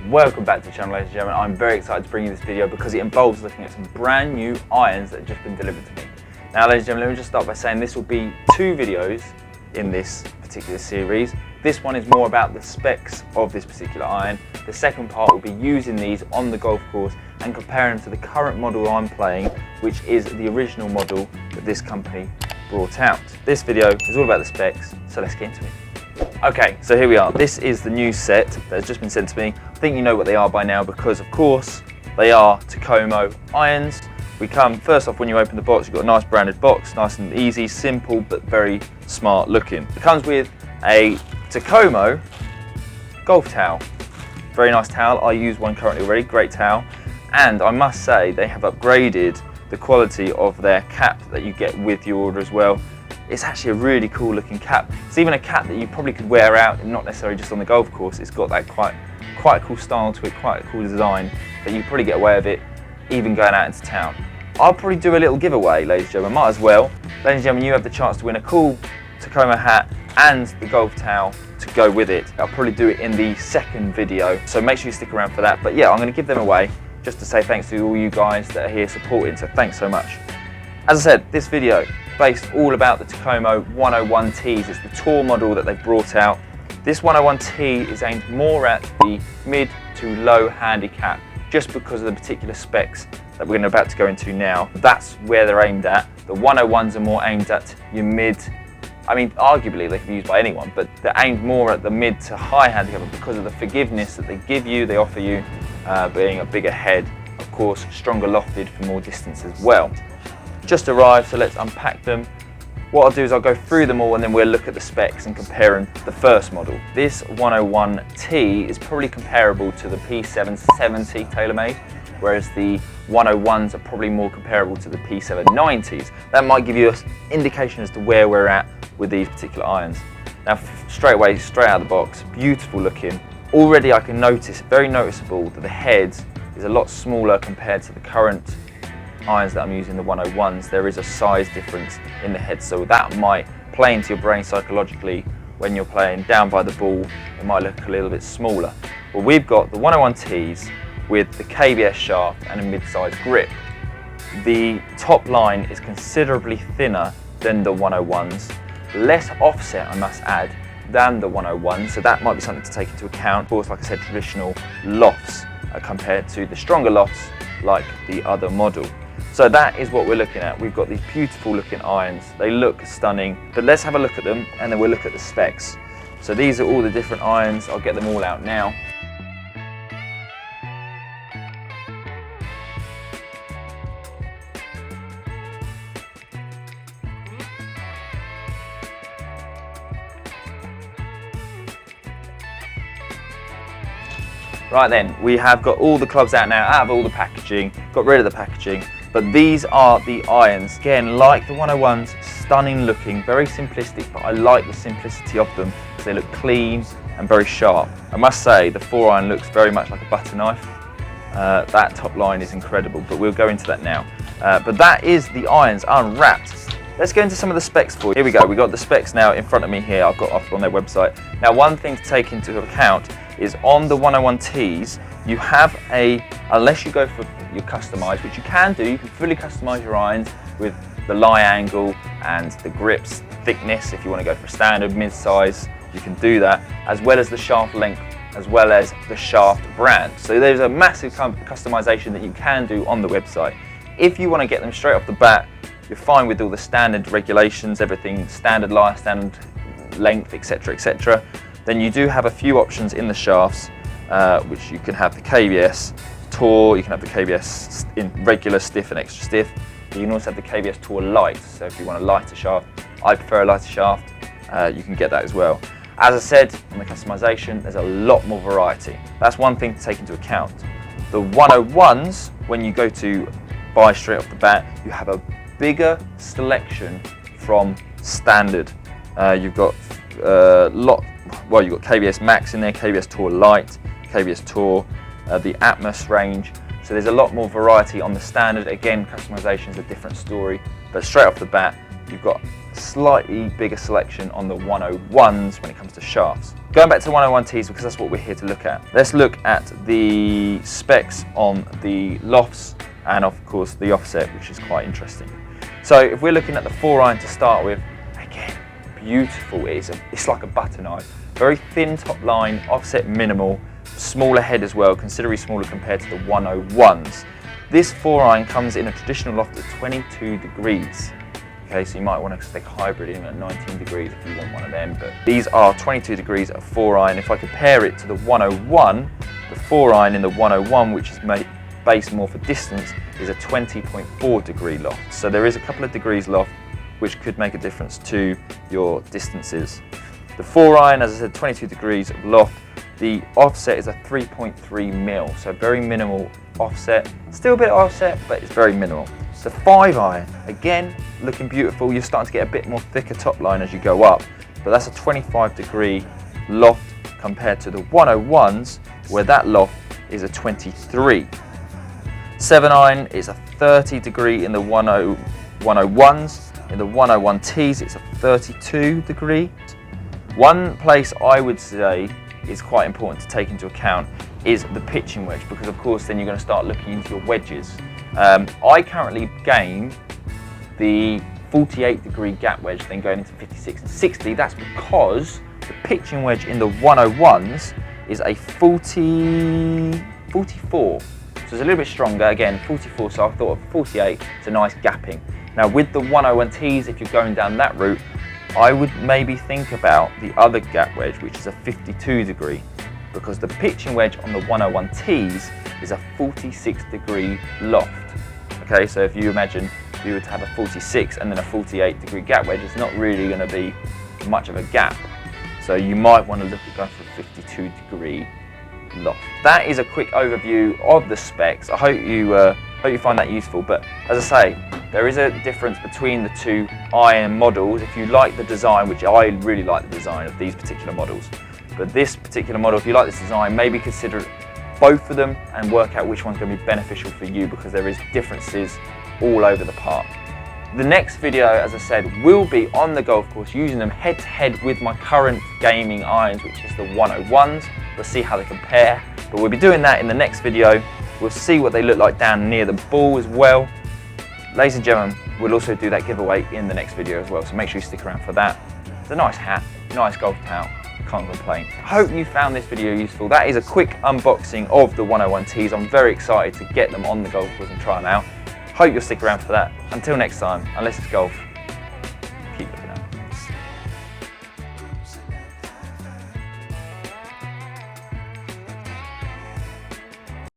Welcome back to the channel, ladies and gentlemen. I'm very excited to bring you this video because it involves looking at some brand new irons that have just been delivered to me. Now, ladies and gentlemen, let me just start by saying this will be two videos in this particular series. This one is more about the specs of this particular iron. The second part will be using these on the golf course and comparing them to the current model I'm playing, which is the original model that this company brought out. This video is all about the specs, so let's get into it. Okay, so here we are. This is the new set that has just been sent to me. I think you know what they are by now because, of course, they are Takomo irons. We come, first off, when you open the box, you've got a nice branded box, nice and easy, simple, but very smart looking. It comes with a Takomo golf towel. Very nice towel. I use one currently already, great towel. And I must say, they have upgraded the quality of their cap that you get with your order as well. It's actually a really cool looking cap. It's even a cap that you probably could wear out and not necessarily just on the golf course. It's got that quite a cool style to it, quite a cool design, that you probably get away with it even going out into town. I'll probably do a little giveaway, ladies and gentlemen, might as well. Ladies and gentlemen, you have the chance to win a cool Takomo hat and the golf towel to go with it. I'll probably do it in the second video, so make sure you stick around for that. But yeah, I'm going to give them away just to say thanks to all you guys that are here supporting, so thanks so much. As I said, this video based all about the Takomo 101Ts. It's the tour model that they've brought out. This 101T is aimed more at the mid to low handicap, just because of the particular specs that we're about to go into now. That's where they're aimed at. The 101s are more aimed at your mid, I mean, arguably they can be used by anyone, but they're aimed more at the mid to high handicap because of the forgiveness that they give you, they offer you, being a bigger head, of course, stronger lofted for more distance as well. Just arrived, so let's unpack them. What I'll do is I'll go through them all and then we'll look at the specs and compare them to the first model. This 101T is probably comparable to the P770 Taylormade, whereas the 101s are probably more comparable to the P790s. That might give you an indication as to where we're at with these particular irons. Now, straight out of the box, beautiful looking. Already I can notice, very noticeable, that the head is a lot smaller compared to the current irons that I'm using, the 101s. There is a size difference in the head, so that might play into your brain psychologically when you're playing down by the ball. It might look a little bit smaller. Well, we've got the 101Ts with the KBS shaft and a mid-size grip. The top line is considerably thinner than the 101s, less offset, I must add, than the 101s, so that might be something to take into account. Of course, like I said, traditional lofts compared to the stronger lofts like the other model. So that is what we're looking at. We've got these beautiful looking irons. They look stunning, but let's have a look at them and then we'll look at the specs. So these are all the different irons. I'll get them all out now. Right then, we have got all the clubs out now, out of all the packaging, got rid of the packaging, but these are the irons. Again, like the 101s, stunning looking, very simplistic, but I like the simplicity of them because they look clean and very sharp. I must say, the 4-iron looks very much like a butter knife. That top line is incredible, but we'll go into that now. But that is the irons unwrapped. Let's go into some of the specs for you. Here we go, we've got the specs now in front of me here. I've got off on their website. Now, one thing to take into account is on the 101Ts, you have unless you go for your customized, which you can do, you can fully customize your irons with the lie angle and the grips thickness. If you want to go for a standard mid-size, you can do that, as well as the shaft length, as well as the shaft brand. So there's a massive customization that you can do on the website. If you want to get them straight off the bat, you're fine with all the standard regulations, everything standard lie, standard length, etc., etc. Then you do have a few options in the shafts, which you can have the KBS Tour, you can have the KBS in regular, stiff and extra stiff. You can also have the KBS Tour Light, so if you want a lighter shaft, I prefer a lighter shaft, you can get that as well. As I said, on the customization, there's a lot more variety. That's one thing to take into account. The 101s, when you go to buy straight off the bat, you have a bigger selection from standard. You've got you've got KBS Max in there, KBS Tour Light, KBS Tour, the Atmos range. So there's a lot more variety on the standard. Again, customization is a different story, but straight off the bat, you've got slightly bigger selection on the 101s when it comes to shafts. Going back to the 101Ts, because that's what we're here to look at. Let's look at the specs on the lofts and of course the offset, which is quite interesting. So if we're looking at the 4-iron to start with, again, beautiful. It's like a butter knife. Very thin top line, offset minimal, smaller head as well, considerably smaller compared to the 101s. This 4-iron comes in a traditional loft of 22 degrees. Okay, so you might want to stick hybrid in at 19 degrees if you want one of them, but these are 22 degrees at 4-iron. If I compare it to the 101, the 4-iron in the 101, which is based more for distance, is a 20.4 degree loft. So there is a couple of degrees loft, which could make a difference to your distances. The 4-iron, as I said, 22 degrees of loft. The offset is a 3.3 mil, so very minimal offset. Still a bit of offset, but it's very minimal. The 5-iron, again, looking beautiful. You're starting to get a bit more thicker top line as you go up, but that's a 25 degree loft compared to the 101s, where that loft is a 23. 7-iron is a 30 degree in the 101s. In the 101Ts, it's a 32 degree. One place I would say is quite important to take into account is the pitching wedge, because of course then you're going to start looking into your wedges. I currently game the 48 degree gap wedge, then going into 56 and 60. That's because the pitching wedge in the 101s is a 44. So it's a little bit stronger, again 44, so I thought of 48, it's a nice gapping. Now with the 101Ts, if you're going down that route, I would maybe think about the other gap wedge, which is a 52 degree, because the pitching wedge on the 101Ts is a 46 degree loft. Okay, so if you imagine you were to have a 46 and then a 48 degree gap wedge, it's not really going to be much of a gap. So you might want to look at going for a 52 degree loft. That is a quick overview of the specs. I hope you find that useful, but as I say, there is a difference between the two iron models. If you like the design, which I really like the design of these particular models, but this particular model, if you like this design, maybe consider both of them and work out which one's going to be beneficial for you, because there is differences all over the part. The next video, as I said, will be on the golf course using them head to head with my current gaming irons, which is the 101s. We'll see how they compare, but we'll be doing that in the next video. We'll see what they look like down near the ball as well. Ladies and gentlemen, we'll also do that giveaway in the next video as well, so make sure you stick around for that. It's a nice hat, nice golf towel, can't complain. Hope you found this video useful. That is a quick unboxing of the 101Ts. I'm very excited to get them on the golf course and try them out. Hope you'll stick around for that. Until next time, unless it's golf,